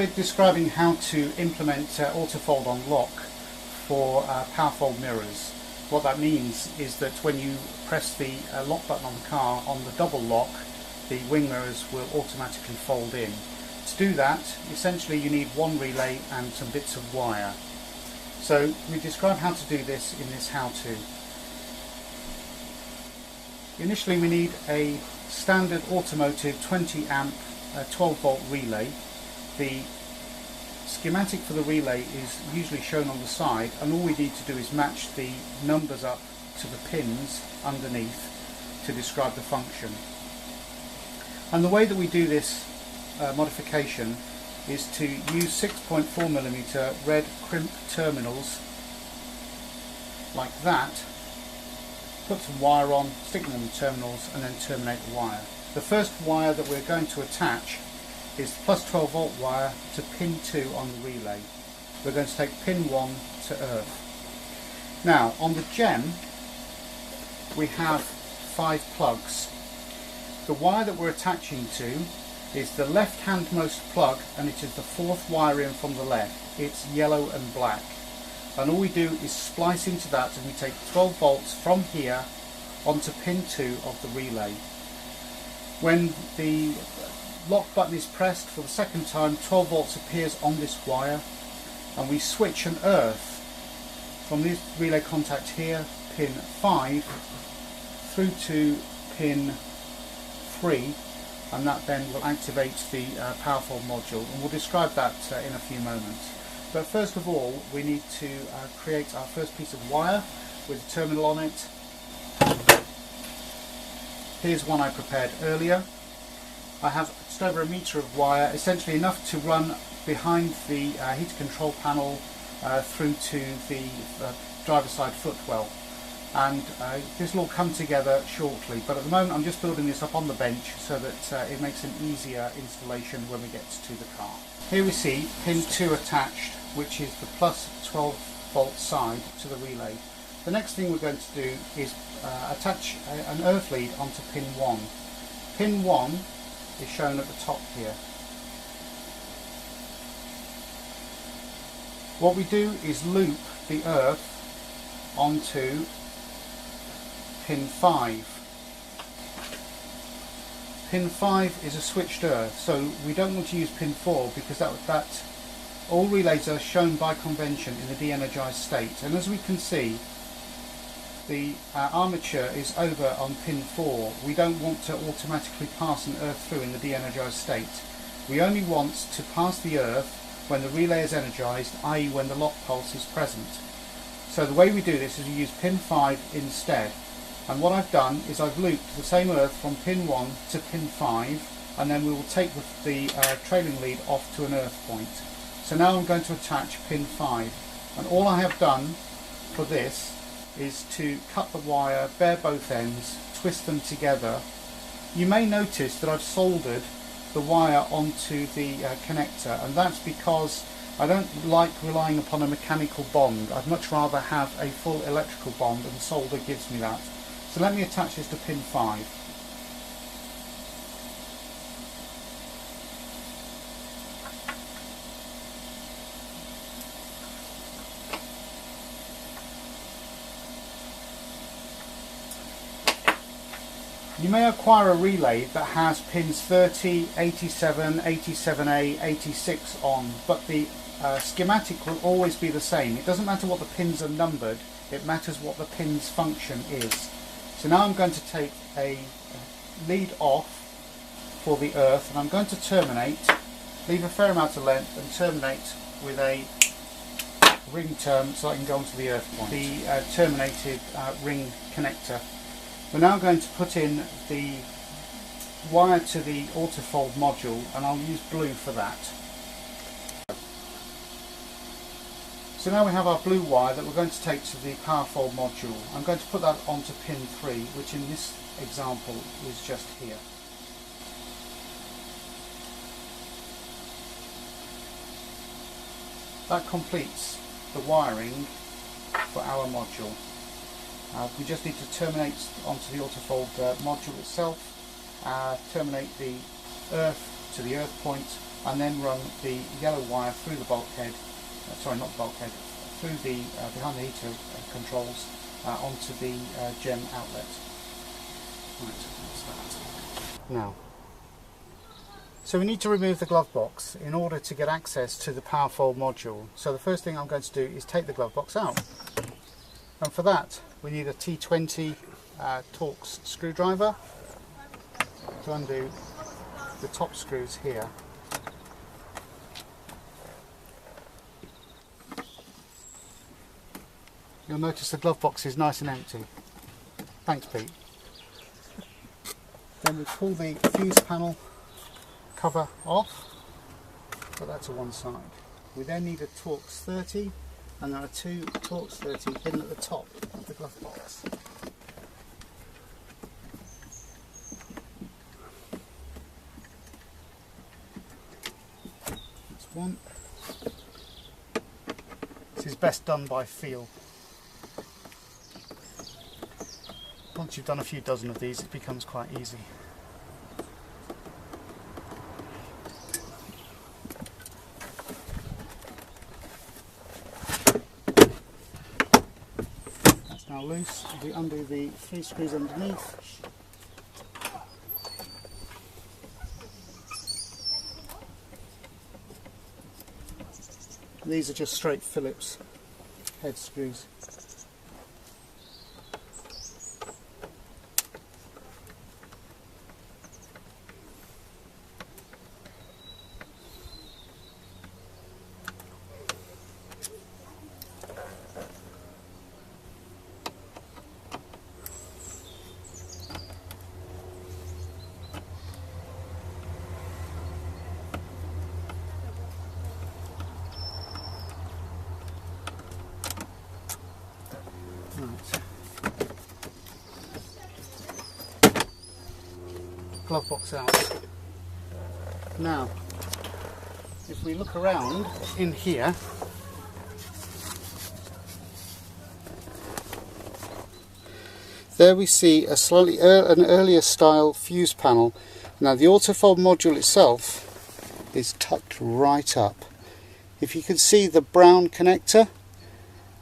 we're describing how to implement Autofold on lock for powerfold mirrors. What that means is that when you press the lock button on the car on the double lock, the wing mirrors will automatically fold in. To do that, essentially you need one relay and some bits of wire. So we describe how to do this in this how-to. Initially we need a standard automotive 20 amp 12 volt relay. The schematic for the relay is usually shown on the side, and all we need to do is match the numbers up to the pins underneath to describe the function. And the way that we do this modification is to use 6.4mm red crimp terminals like that, put some wire on, stick them on the terminals and then terminate the wire. The first wire that we're going to attach is the plus 12 volt wire to pin 2 on the relay. We're going to take pin 1 to earth. Now on the gem we have 5 plugs. The wire that we're attaching to is the left handmost plug, and it is the 4th wire in from the left. It's yellow and black, and all we do is splice into that, and we take 12 volts from here onto pin 2 of the relay. When the lock button is pressed for the second time, 12 volts appears on this wire, and we switch an earth from this relay contact here, pin 5, through to pin 3, and that then will activate the powerfold module, and we'll describe that in a few moments. But first of all we need to create our first piece of wire with a terminal on it. Here's one I prepared earlier. I have just over 1 meter of wire, essentially enough to run behind the heater control panel through to the driver's side footwell, and this will all come together shortly, but at the moment I'm just building this up on the bench so that it makes an easier installation when we get to the car. Here we see pin 2 attached, which is the plus 12 volt side to the relay. The next thing we're going to do is attach an earth lead onto pin 1. Pin 1 is shown at the top here. What we do is loop the earth onto pin 5. Pin 5 is a switched earth, so we don't want to use pin 4 because that all relays are shown by convention in the de-energized state, and as we can see the armature is over on pin 4. We don't want to automatically pass an earth through in the de-energized state. We only want to pass the earth when the relay is energized, i.e. when the lock pulse is present. So the way we do this is we use pin 5 instead, and what I've done is I've looped the same earth from pin 1 to pin 5, and then we will take the trailing lead off to an earth point. So now I'm going to attach pin 5, and all I have done for this is to cut the wire, bare both ends, twist them together. You may notice that I've soldered the wire onto the connector, and that's because I don't like relying upon a mechanical bond. I'd much rather have a full electrical bond, and solder gives me that. So let me attach this to pin 5. You may acquire a relay that has pins 30, 87, 87A, 86 on, but the schematic will always be the same. It doesn't matter what the pins are numbered, it matters what the pin's function is. So now I'm going to take a lead off for the earth, and I'm going to terminate, leave a fair amount of length and terminate with a ring term so I can go onto the earth point, the terminated ring connector. We're now going to put in the wire to the Autofold module, and I'll use blue for that. So now we have our blue wire that we're going to take to the powerfold module. I'm going to put that onto pin 3, which in this example is just here. That completes the wiring for our module. We just need to terminate onto the Autofold module itself, terminate the earth to the earth point, and then run the yellow wire through the bulkhead, sorry, not the bulkhead, through the behind the heater controls onto the gem outlet. Right, that's that. Now, so we need to remove the glove box in order to get access to the Powerfold module. So the first thing I'm going to do is take the glove box out. And for that we need a T20 Torx screwdriver to undo the top screws here. You'll notice the glove box is nice and empty. Thanks, Pete. Then we pull the fuse panel cover off, put that to one side. We then need a Torx 30, and there are two Torx 30 hidden at the top of the glove box. That's one. This is best done by feel. Once you've done a few dozen of these, it becomes quite easy. That's now loose. We undo the 3 screws underneath. These are just straight Phillips head screws. Glove box out. Now, if we look around in here, there we see a slightly an earlier style fuse panel. Now the Autofold module itself is tucked right up. If you can see the brown connector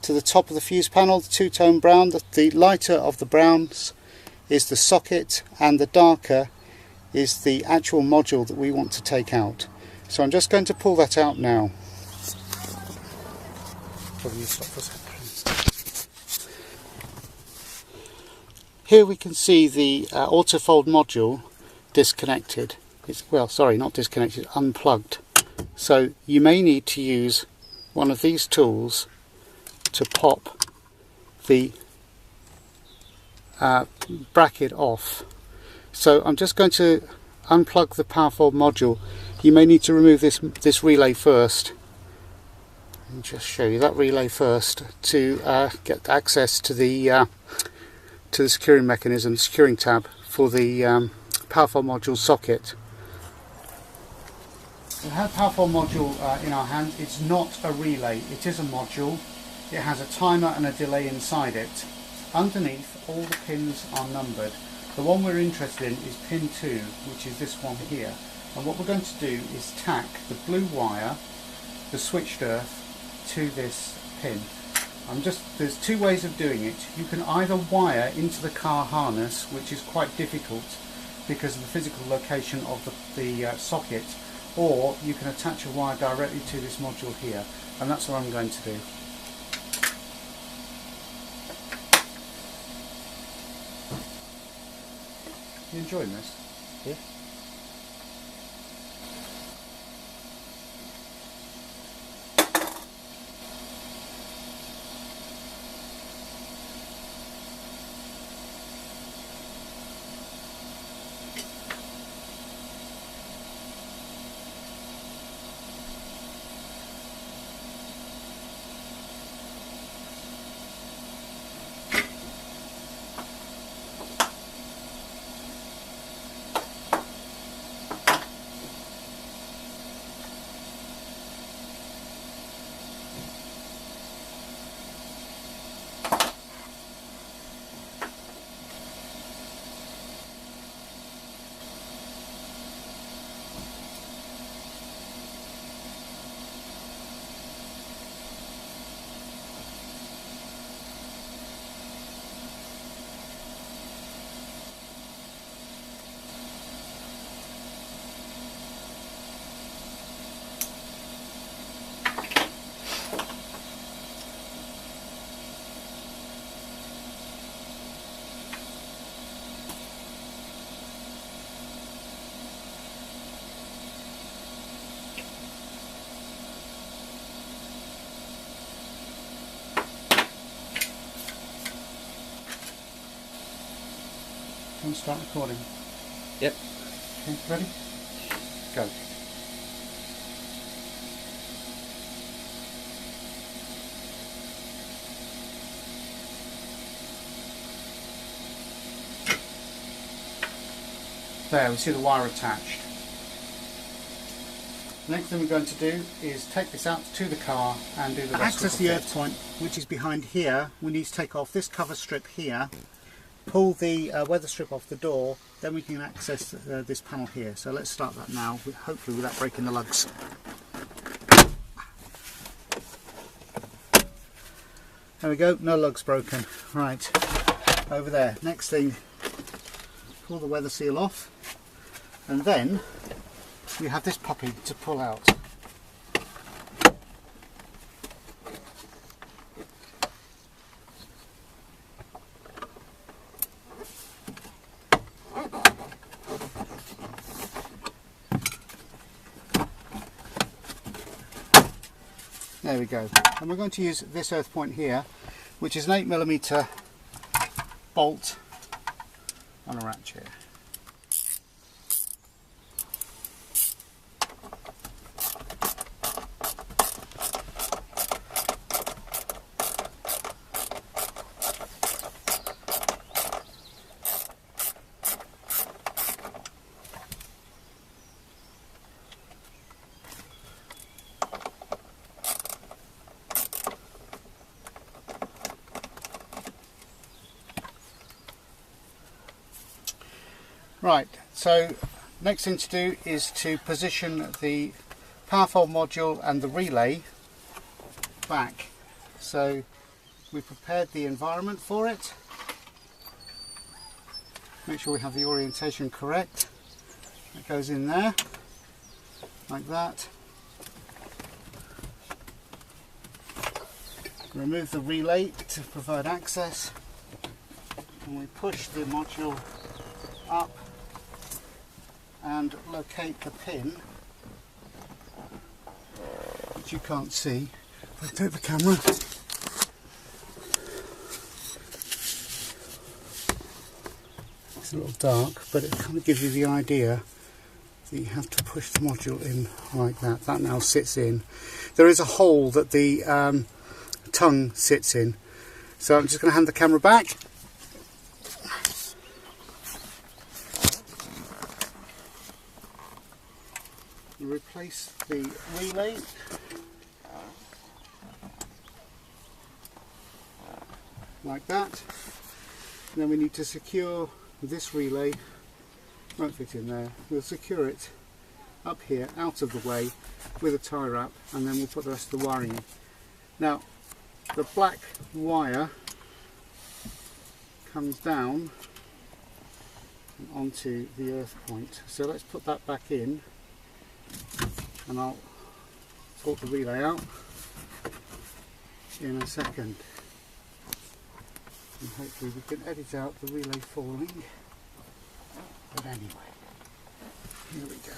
to the top of the fuse panel, the two-tone brown, the lighter of the browns is the socket and the darker is the actual module that we want to take out. So I'm just going to pull that out now. Here we can see the Autofold module disconnected. Well, sorry, not disconnected, unplugged. So you may need to use one of these tools to pop the bracket off. So I'm just going to unplug the Powerfold module. You may need to remove this relay first. I'll just show you that relay first to get access to the securing mechanism, securing tab for the Powerfold module socket. We have Powerfold module in our hand. It's not a relay, it is a module. It has a timer and a delay inside it. Underneath, all the pins are numbered. The one we're interested in is pin 2, which is this one here. And what we're going to do is tack the blue wire, the switched earth, to this pin. There's two ways of doing it. You can either wire into the car harness, which is quite difficult because of the physical location of the socket, or you can attach a wire directly to this module here, and that's what I'm going to do. You enjoying this? Yeah. Want to start recording? Yep. Okay, ready? Go. There, we see the wire attached. The next thing we're going to do is take this out to the car and do the rest. To access the earth point, which is behind here, we need to take off this cover strip here, pull the weather strip off the door, then we can access this panel here. So let's start that now, hopefully without breaking the lugs. There we go, no lugs broken. Right, over there. Next thing, pull the weather seal off, and then you have this puppy to pull out. There we go. And we're going to use this earth point here, which is an 8mm bolt on a ratchet. Right, so next thing to do is to position the Powerfold module and the relay back. So we prepared the environment for it. Make sure we have the orientation correct. It goes in there, like that. Remove the relay to provide access, and we push the module up and locate the pin, which you can't see. If I take the camera, it's a little dark, but it kind of gives you the idea that you have to push the module in like that. That now sits in. There is a hole that the tongue sits in, so I'm just going to hand the camera back. Replace the relay, like that. And then we need to secure this relay. Won't fit in there. We'll secure it up here, out of the way, with a tie wrap, and then we'll put the rest of the wiring in. Now, the black wire comes down and onto the earth point. So let's put that back in. And I'll sort the relay out in a second. And hopefully we can edit out the relay falling. But anyway, here we go.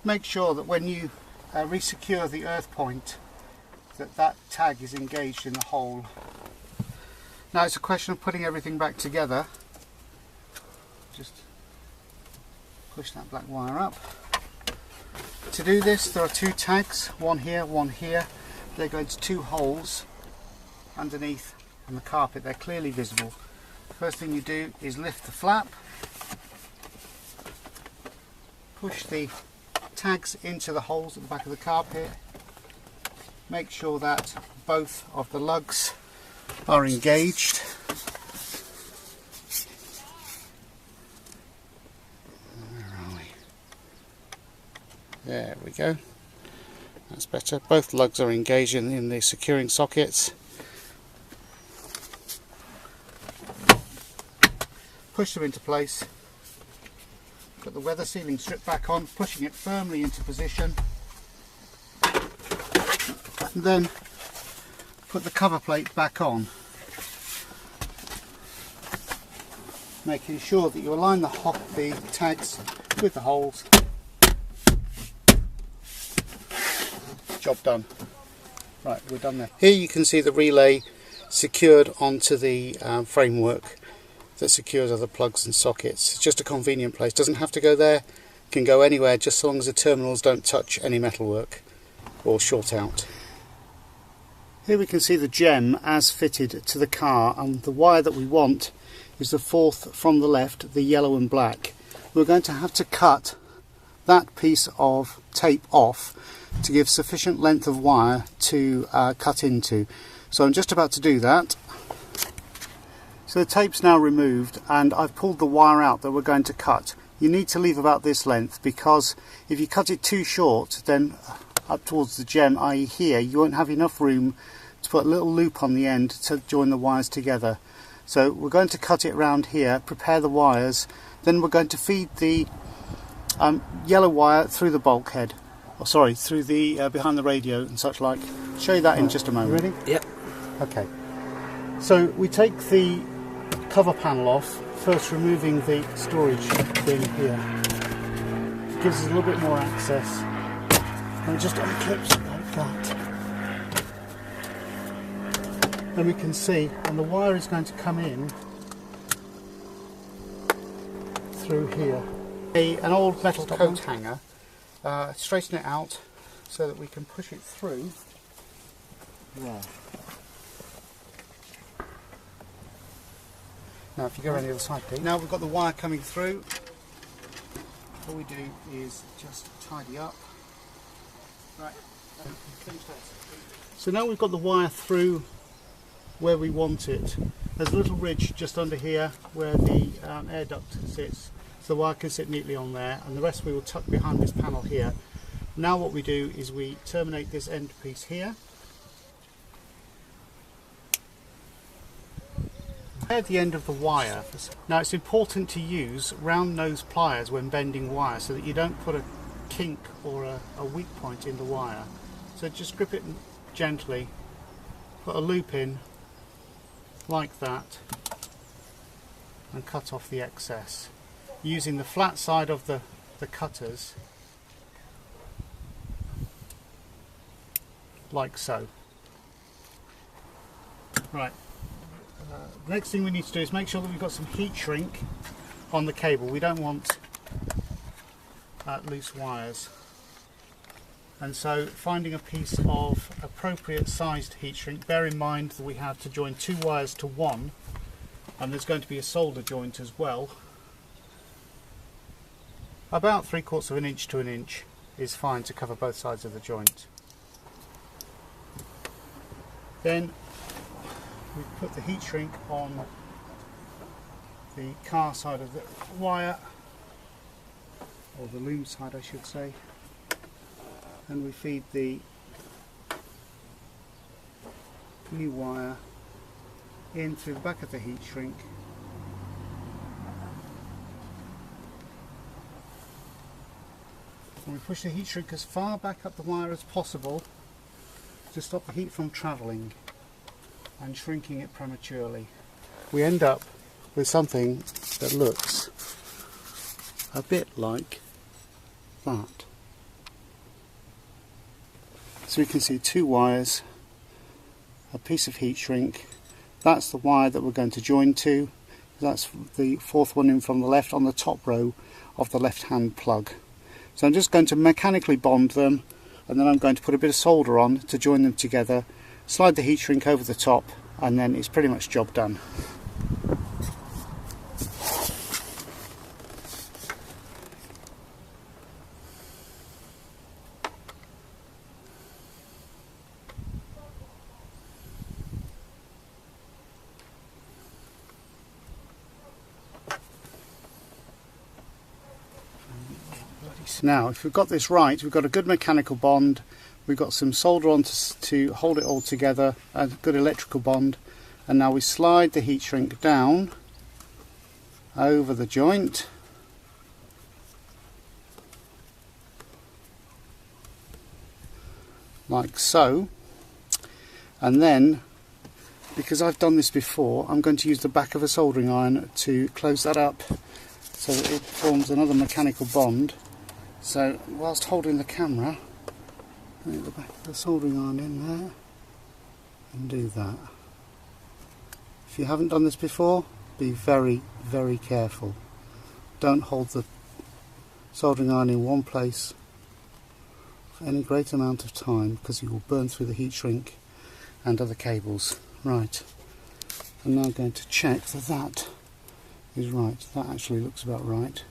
Make sure that when you resecure the earth point, that tag is engaged in the hole. Now it's a question of putting everything back together. Just push that black wire up. To do this, there are two tags, one here, one here. They go into two holes underneath on the carpet. They're clearly visible. The first thing you do is lift the flap, push the tags into the holes at the back of the carpet. Make sure that both of the lugs are engaged. Where are we? There we go. That's better. Both lugs are engaged in the securing sockets. Push them into place. Put the weather sealing strip back on, pushing it firmly into position. And then put the cover plate back on, making sure that you align the tags with the holes. Job done. Right, we're done there. Here you can see the relay secured onto the framework that secures other plugs and sockets. It's just a convenient place. Doesn't have to go there, can go anywhere, just so long as the terminals don't touch any metalwork or short out. Here we can see the gem as fitted to the car, and the wire that we want is the fourth from the left, the yellow and black. We're going to have to cut that piece of tape off to give sufficient length of wire to cut into. So I'm just about to do that. So the tape's now removed and I've pulled the wire out that we're going to cut. You need to leave about this length, because if you cut it too short, then up towards the gem, i.e. here, you won't have enough room to put a little loop on the end to join the wires together. So we're going to cut it around here, prepare the wires, then we're going to feed the yellow wire through the bulkhead, or sorry, through the behind the radio and such like. I'll show you that in just a moment. Ready? Yep. Okay. So we take the cover panel off, first removing the storage thing here. It gives us a little bit more access. And it just unclips like that. Then we can see, and the wire is going to come in through here. An old metal coat hanger, straighten it out so that we can push it through there. Now if you go around the other side, Pete. Now we've got the wire coming through, all we do is just tidy up. Right. So now we've got the wire through where we want it. There's a little ridge just under here where the air duct sits, so the wire can sit neatly on there, and the rest we will tuck behind this panel here. Now what we do is we terminate this end piece here. At the end of the wire. Now it's important to use round nose pliers when bending wire so that you don't put a kink or a weak point in the wire. So just grip it gently, put a loop in like that and cut off the excess using the flat side of the cutters like so. Right. The next thing we need to do is make sure that we've got some heat shrink on the cable. We don't want loose wires, and so finding a piece of appropriate sized heat shrink. Bear in mind that we have to join two wires to one, and there's going to be a solder joint as well. About 3/4 of an inch to an inch is fine to cover both sides of the joint. Then we put the heat shrink on the car side of the wire, or the loom side I should say, and we feed the new wire in through the back of the heat shrink. And we push the heat shrink as far back up the wire as possible to stop the heat from travelling and shrinking it prematurely. We end up with something that looks a bit like that. So we can see two wires, a piece of heat shrink. That's the wire that we're going to join to. That's the fourth one in from the left on the top row of the left hand plug. So I'm just going to mechanically bond them, and then I'm going to put a bit of solder on to join them together, slide the heat shrink over the top, and then it's pretty much job done. Now, if we've got this right, we've got a good mechanical bond, we've got some solder on to hold it all together, a good electrical bond, and now we slide the heat shrink down over the joint like so, and then, because I've done this before, I'm going to use the back of a soldering iron to close that up so that it forms another mechanical bond. So whilst holding the camera, put the back of the soldering iron in there and do that. If you haven't done this before, be very, very careful. Don't hold the soldering iron in one place for any great amount of time, because you will burn through the heat shrink and other cables. Right, I'm now going to check that that is right. That actually looks about right.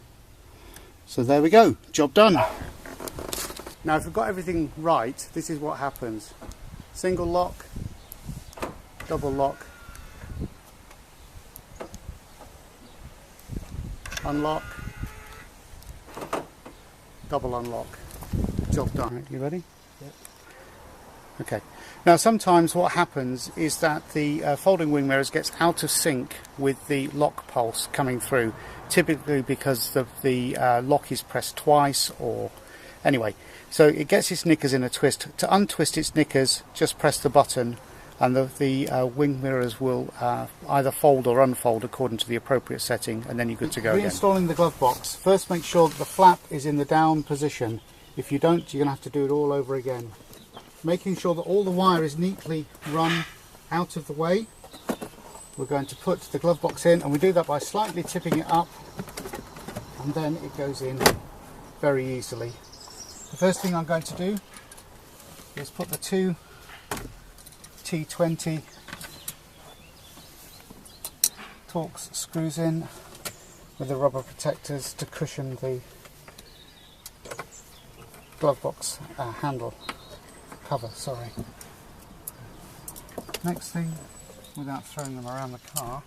So there we go, job done. Now if we've got everything right, this is what happens. Single lock, double lock, unlock, double unlock. Job done. Right, you ready? Yep. Okay. Now sometimes what happens is that the folding wing mirrors gets out of sync with the lock pulse coming through, typically because the lock is pressed twice, or anyway, so it gets its knickers in a twist. To untwist its knickers, just press the button and the wing mirrors will either fold or unfold according to the appropriate setting, and then you're good to go again. Reinstalling the glove box, first make sure that the flap is in the down position. If you don't, you're going to have to do it all over again. Making sure that all the wire is neatly run out of the way. We're going to put the glove box in, and we do that by slightly tipping it up, and then it goes in very easily. The first thing I'm going to do is put the two T20 Torx screws in with the rubber protectors to cushion the glove box handle cover, sorry. Next thing, without throwing them around the car,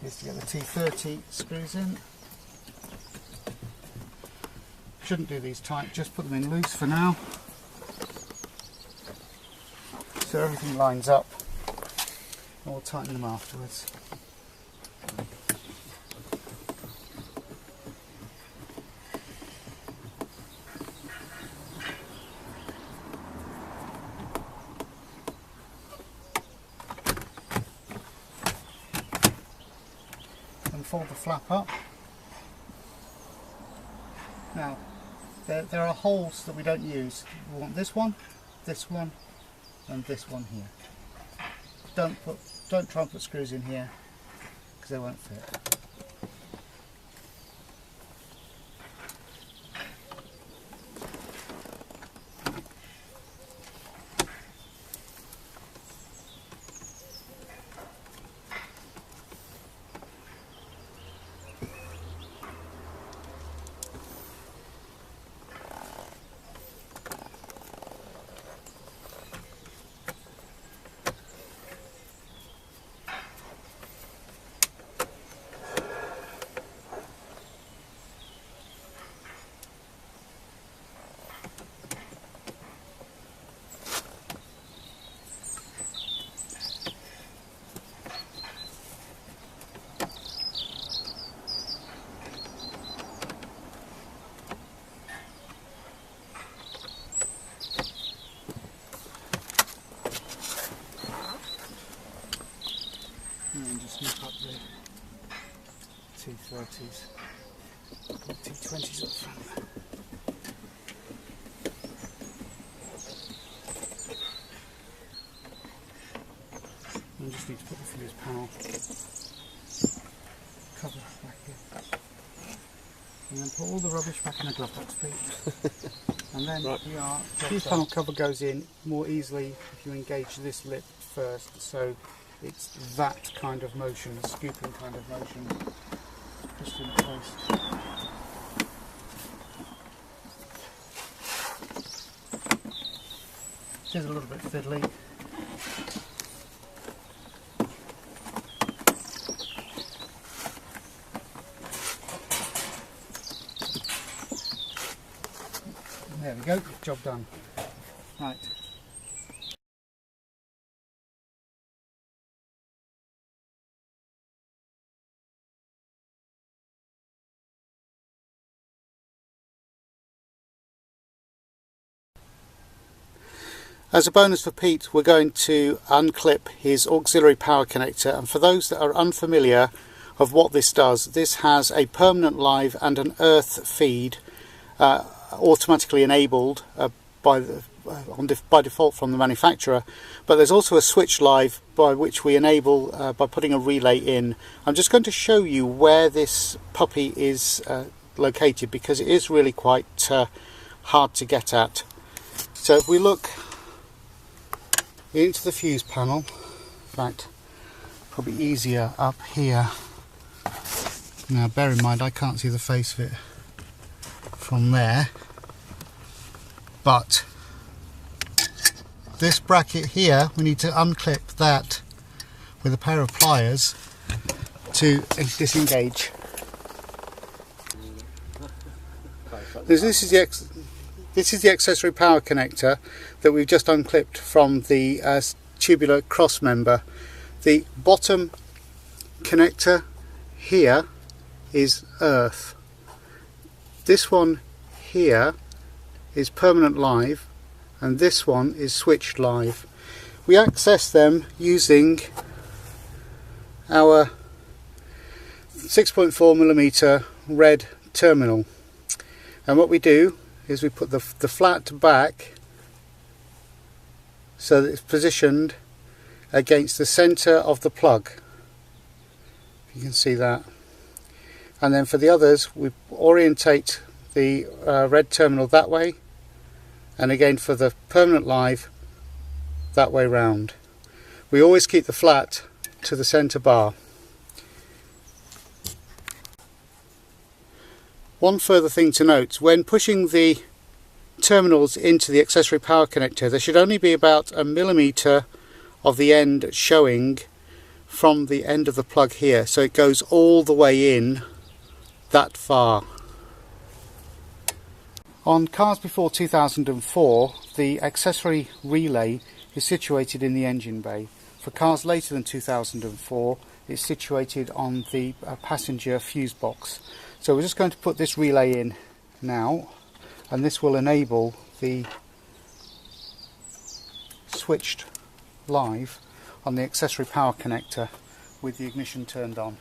is to get the T30 screws in. Shouldn't do these tight, just put them in loose for now, so everything lines up, and we'll tighten them afterwards. And fold the flap up. Now, there are holes that we don't use. We want this one, and this one here. Don't try and put screws in here, because they won't fit. And just snip up the T30s, T20s up front. And just need to put the fuse panel cover back here. And then put all the rubbish back in the glove box, Pete. And then right. we are, the fuse panel cover goes in more easily if you engage this lip first. So it's that kind of motion, a scooping kind of motion, pushed in place. It is a little bit fiddly. There we go, job done. Right. As a bonus for Pete, we're going to unclip his auxiliary power connector, and for those that are unfamiliar of what this does, this has a permanent live and an earth feed automatically enabled by default from the manufacturer, but there's also a switch live by which we enable by putting a relay in. I'm just going to show you where this puppy is located, because it is really quite hard to get at. So if we look into the fuse panel, in fact probably easier up here. Now bear in mind I can't see the face of it from there, but this bracket here, we need to unclip that with a pair of pliers to disengage. This is the accessory power connector that we've just unclipped from the tubular cross member. The bottom connector here is earth. This one here is permanent live, and this one is switched live. We access them using our 6.4mm red terminal, and what we do is we put the flat back so that it's positioned against the center of the plug. You can see that. And then for the others, we orientate the red terminal that way, and again for the permanent live, that way round. We always keep the flat to the center bar. One further thing to note: when pushing the terminals into the accessory power connector, there should only be about 1 millimeter of the end showing from the end of the plug here, so it goes all the way in that far. On cars before 2004, the accessory relay is situated in the engine bay. For cars later than 2004, it's situated on the passenger fuse box. So we're just going to put this relay in now, and this will enable the switched live on the accessory power connector with the ignition turned on.